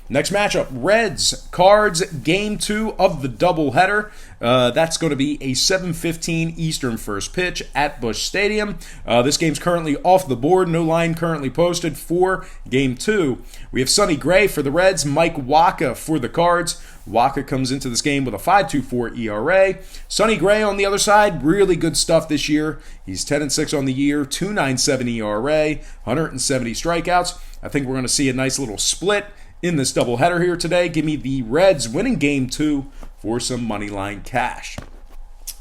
Next matchup, Reds, Cards, Game 2 of the doubleheader. That's going to be a 7:15 Eastern first pitch at Busch Stadium. This game's currently off the board. No line currently posted for Game 2. We have Sonny Gray for the Reds, Mike Wacha for the Cards. Wacha comes into this game with a 5.24 ERA. Sonny Gray on the other side, really good stuff this year. He's 10-6 on the year, 2.97 ERA, 170 strikeouts. I think we're going to see a nice little split in this doubleheader here today. Give me the Reds winning Game 2 for some moneyline cash.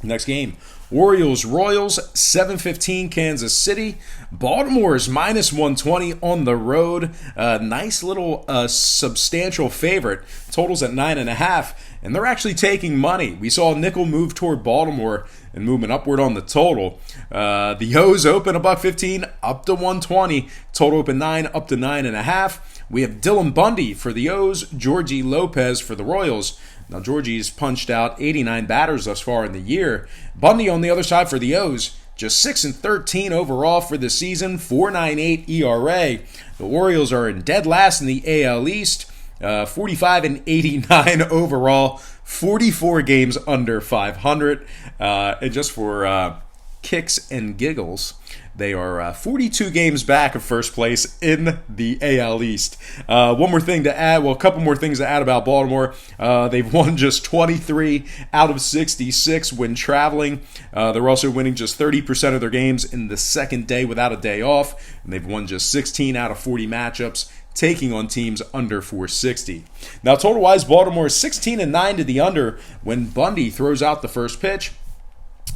Next game, Orioles, Royals, 7:15 Kansas City. Baltimore's -120 on the road. Nice little substantial favorite. Totals at 9.5, and they're actually taking money. We saw a nickel move toward Baltimore and movement upward on the total. The O's open $1.15 up to 120. Total open 9 up to 9.5. We have Dylan Bundy for the O's, Georgie Lopez for the Royals. Now, Georgie's punched out 89 batters thus far in the year. Bundy on the other side for the O's, just 6-13 overall for the season, 4.98 ERA. The Orioles are in dead last in the AL East, 45-89 overall, 44 games under 500. And just for kicks and giggles, they are 42 games back of first place in the AL East. One more thing to add, a couple more things to add about Baltimore. They've won just 23 out of 66 when traveling. They're also winning just 30% of their games in the second day without a day off, and they've won just 16 out of 40 matchups, taking on teams under 460. Now, total-wise, Baltimore is 16-9 to the under when Bundy throws out the first pitch.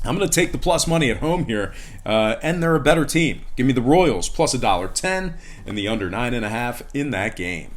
I'm going to take the plus money at home here, and they're a better team. Give me the Royals plus $1.10 and the under 9.5 in that game.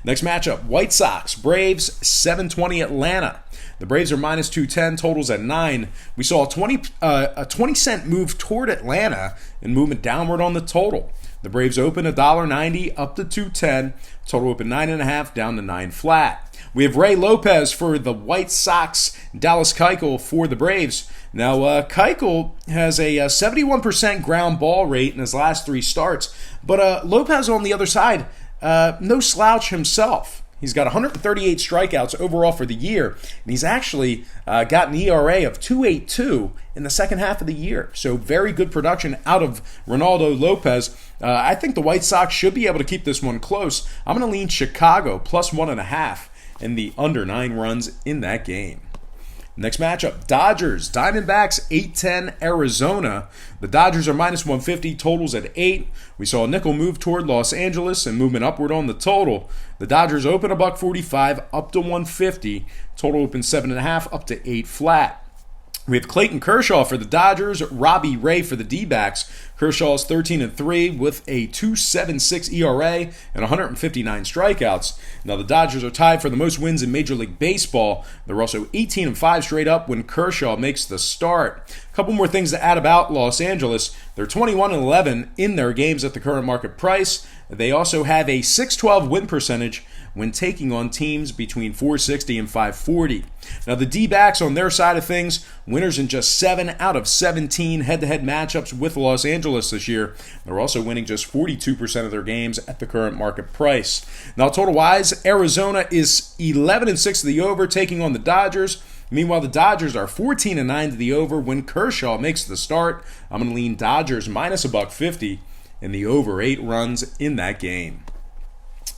Next matchup, White Sox, Braves, 7:20 Atlanta. The Braves are -210, totals at 9. We saw a 20-cent move toward Atlanta and movement downward on the total. The Braves open $1.90 up to 210, total open 9.5 down to 9 flat. We have Ray Lopez for the White Sox, Dallas Keuchel for the Braves. Now, Keuchel has a 71% ground ball rate in his last 3 starts, but Lopez on the other side, no slouch himself. He's got 138 strikeouts overall for the year, and he's actually got an ERA of 2.82 in the second half of the year. So very good production out of Ronaldo Lopez. I think the White Sox should be able to keep this one close. I'm going to lean Chicago plus 1.5 and the under 9 runs in that game. Next matchup, Dodgers, Diamondbacks, 8:10 Arizona. The Dodgers are -150, totals at 8. We saw a nickel move toward Los Angeles and movement upward on the total. The Dodgers open $1.45 up to 150, total open 7.5 up to 8 flat. We have Clayton Kershaw for the Dodgers, Robbie Ray for the D-backs. Kershaw is 13-3 with a 2.76 ERA and 159 strikeouts. Now, the Dodgers are tied for the most wins in Major League Baseball. They're also 18-5 straight up when Kershaw makes the start. A couple more things to add about Los Angeles. They're 21-11 in their games at the current market price. They also have a 612 win percentage when taking on teams between 460 and 540. Now, the D-backs on their side of things, winners in just 7 out of 17 head-to-head matchups with Los Angeles this year. They're also winning just 42% of their games at the current market price. Now, total-wise, Arizona is 11-6 to the over, taking on the Dodgers. Meanwhile, the Dodgers are 14-9 to the over when Kershaw makes the start. I'm going to lean Dodgers minus $1.50 and the over 8 runs in that game.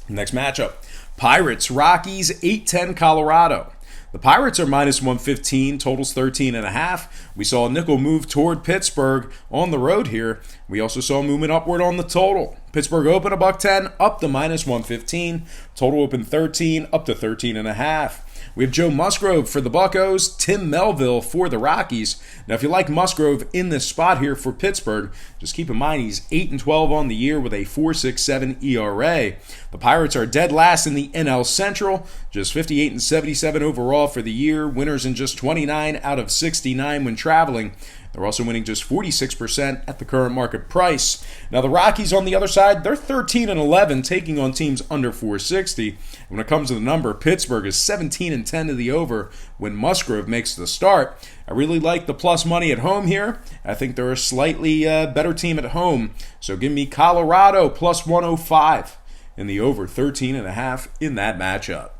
Next matchup, Pirates, Rockies, 8:10 Colorado. The Pirates are -115, totals 13.5. We saw a nickel move toward Pittsburgh on the road here. We also saw movement upward on the total. Pittsburgh open $1.10 up to -115. Total open 13 up to 13.5. We have Joe Musgrove for the Buccos, Tim Melville for the Rockies. Now, if you like Musgrove in this spot here for Pittsburgh, just keep in mind he's 8-12 on the year with a 4.67 ERA. The Pirates are dead last in the NL Central, just 58-77 overall for the year. Winners in just 29 out of 69 when traveling. They're also winning just 46% at the current market price. Now, the Rockies on the other side, they're 13-11, taking on teams under 460. When it comes to the number, Pittsburgh is 17-10 to the over when Musgrove makes the start. I really like the plus money at home here. I think they're a slightly better team at home. So give me Colorado plus 105 and the over 13.5 in that matchup.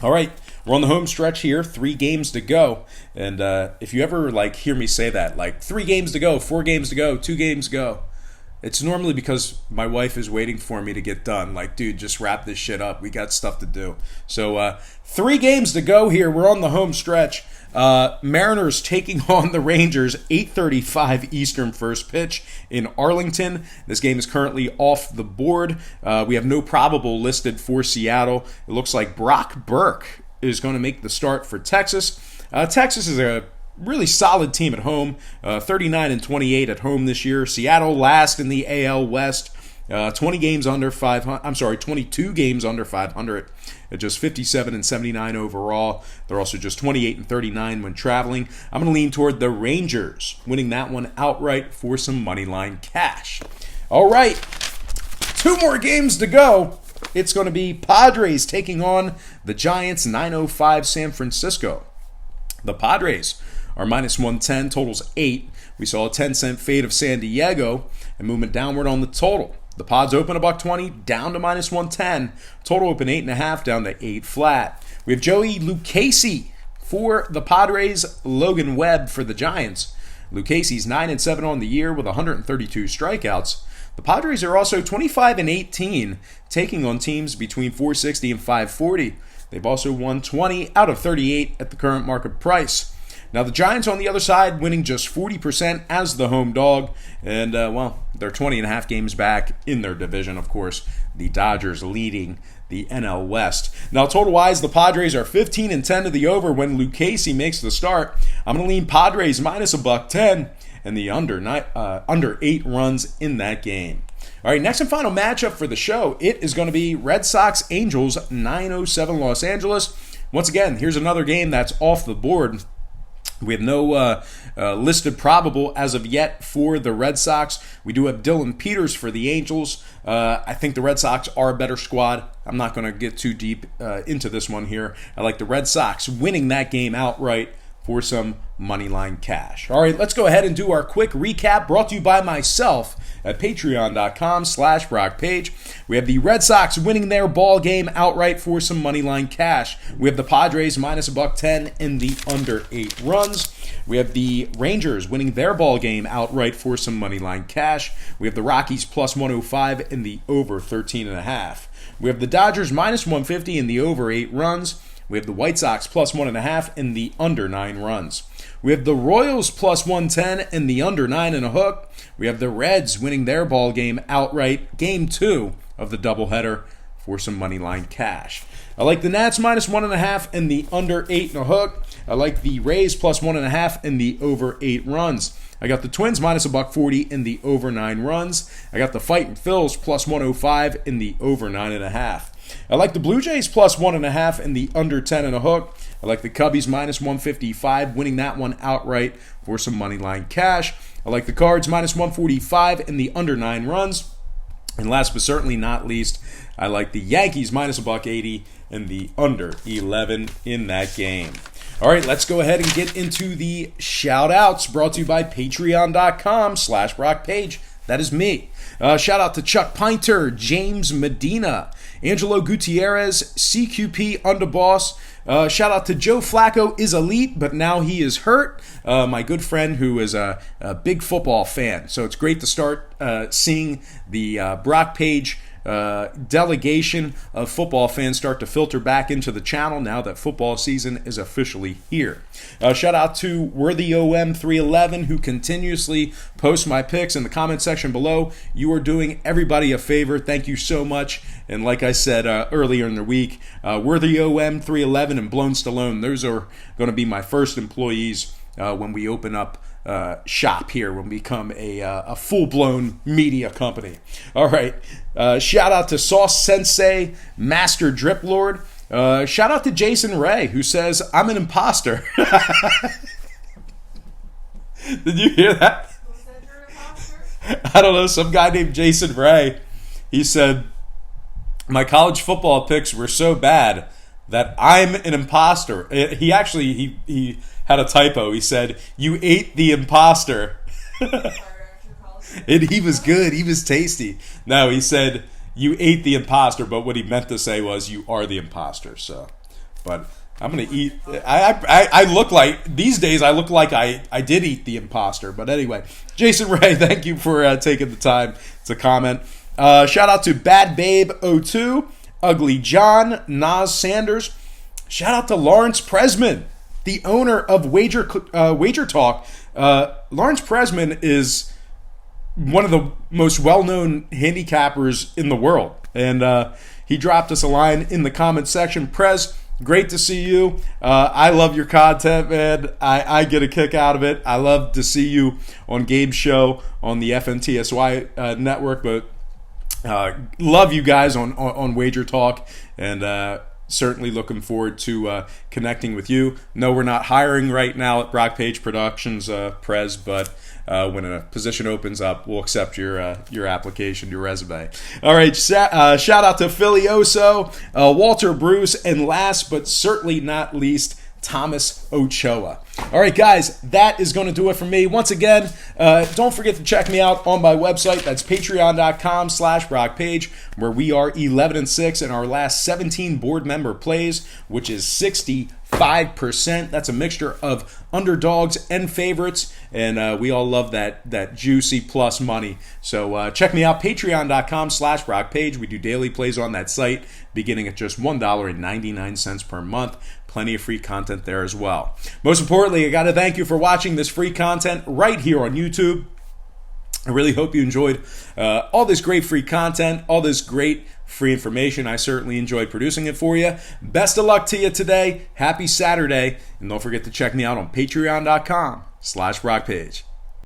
All right, we're on the home stretch here, 3 games to go. And if you ever hear me say that, 3 games to go, 4 games to go, 2 games to go, it's normally because my wife is waiting for me to get done. Dude, just wrap this shit up. We got stuff to do. So 3 games to go here. We're on the home stretch. Mariners taking on the Rangers, 8:35 Eastern first pitch in Arlington. This game is currently off the board. We have no probable listed for Seattle. It looks like Brock Burke is going to make the start for Texas. Texas is a really solid team at home, 39-28 at home this year. Seattle last in the AL West, 22 games under 500, at just 57-79 overall. They're also just 28-39 when traveling. I'm going to lean toward the Rangers, winning that one outright for some moneyline cash. All right, 2 more games to go. It's going to be Padres taking on the Giants, 9:05 San Francisco. The Padres are minus 110, totals 8. We saw a 10-cent fade of San Diego and movement downward on the total. The Pods open $1.20, down to minus 110. Total open 8.5, down to 8 flat. We have Joey Lucchesi for the Padres, Logan Webb for the Giants. Lucchesi's 9-7 on the year with 132 strikeouts. The Padres are also 25-18, taking on teams between 460 and 540. They've also won 20 out of 38 at the current market price. Now, the Giants on the other side winning just 40% as the home dog. And, they're 20.5 games back in their division, of course. The Dodgers leading the NL West. Now, total-wise, the Padres are 15-10 to the over when Lucchesi makes the start. I'm going to lean Padres minus $1.10 and the under 8 runs in that game. All right, next and final matchup for the show. It is going to be Red Sox-Angels, 9:07 Los Angeles. Once again, here's another game that's off the board. We have no listed probable as of yet for the Red Sox. We do have Dylan Peters for the Angels. I think the Red Sox are a better squad. I'm not going to get too deep into this one here. I like the Red Sox winning that game outright for some moneyline cash. All right, let's go ahead and do our quick recap brought to you by myself at patreon.com/BrockPage. We have the Red Sox winning their ball game outright for some moneyline cash. We have the Padres minus $1.10 in the under 8 runs. We have the Rangers winning their ball game outright for some moneyline cash. We have the Rockies plus 105 in the over 13.5. We have the Dodgers minus 150 in the over 8 runs. We have the White Sox plus 1.5 in the under 9 runs. We have the Royals plus 110 in the under 9.5. We have the Reds winning their ball game outright, game 2 of the doubleheader for some moneyline cash. I like the Nats minus 1.5 in the under 8.5. I like the Rays plus 1.5 in the over 8 runs. I got the Twins minus $1.40 in the over 9 runs. I got the Fightin' Phils plus 105 in the over 9.5. I like the Blue Jays plus 1.5 in the under 10.5. I like the Cubbies minus 155, winning that one outright for some moneyline cash. I like the Cards minus 145 in the under 9 runs. And last but certainly not least, I like the Yankees minus $1.80 in the under 11 in that game. All right, let's go ahead and get into the shout-outs brought to you by patreon.com/BrockPage. That is me. Shout out to Chuck Pinter, James Medina, Angelo Gutierrez, CQP Underboss. Shout out to Joe Flacco is elite, but now he is hurt. My good friend who is a big football fan. So it's great to start seeing the Brock Page delegation of football fans start to filter back into the channel now that football season is officially here. Shout out to WorthyOM311 who continuously posts my picks in the comment section below. You are doing everybody a favor. Thank you so much. And like I said earlier in the week, WorthyOM311 and Blown Stallone, those are going to be my first employees when we open up shop here, when we become a full-blown media company. All right. Shout out to Sauce Sensei, Master Drip Lord. Shout out to Jason Ray, who says, I'm an imposter. Did you hear that? Who said you're an imposter? I don't know, some guy named Jason Ray. He said, my college football picks were so bad that I'm an imposter. He actually, he had a typo. He said, you ate the imposter. And he was good. He was tasty. No, he said, you ate the imposter, but what he meant to say was you are the imposter. So, but I'm gonna eat. I look like these days. I look like I did eat the imposter. But anyway, Jason Ray, thank you for taking the time to comment. Shout out to Bad Babe 02, Ugly John, Nas Sanders. Shout out to Lawrence Presman, the owner of Wager Talk. Lawrence Presman is one of the most well-known handicappers in the world. And he dropped us a line in the comment section. Prez, great to see you. I love your content, man. I get a kick out of it. I love to see you on Gabe's show on the FNTSY network, but love you guys on Wager Talk, and certainly looking forward to connecting with you. No, we're not hiring right now at Brock Page Productions, Prez, but when a position opens up, we'll accept your application, your resume. All right, shout out to Filioso, Walter Bruce, and last but certainly not least, Thomas Ochoa. All right, guys, that is going to do it for me. Once again, don't forget to check me out on my website. That's patreon.com/BrockPage, where we are 11-6 in our last 17 board member plays, which is 65%. That's a mixture of underdogs and favorites, and we all love that juicy plus money. So check me out, patreon.com/BrockPage. We do daily plays on that site, beginning at just $1.99 per month. Plenty of free content there as well. Most importantly, I got to thank you for watching this free content right here on YouTube. I really hope you enjoyed all this great free content, all this great free information. I certainly enjoyed producing it for you. Best of luck to you today. Happy Saturday. And don't forget to check me out on patreon.com/BrockPage.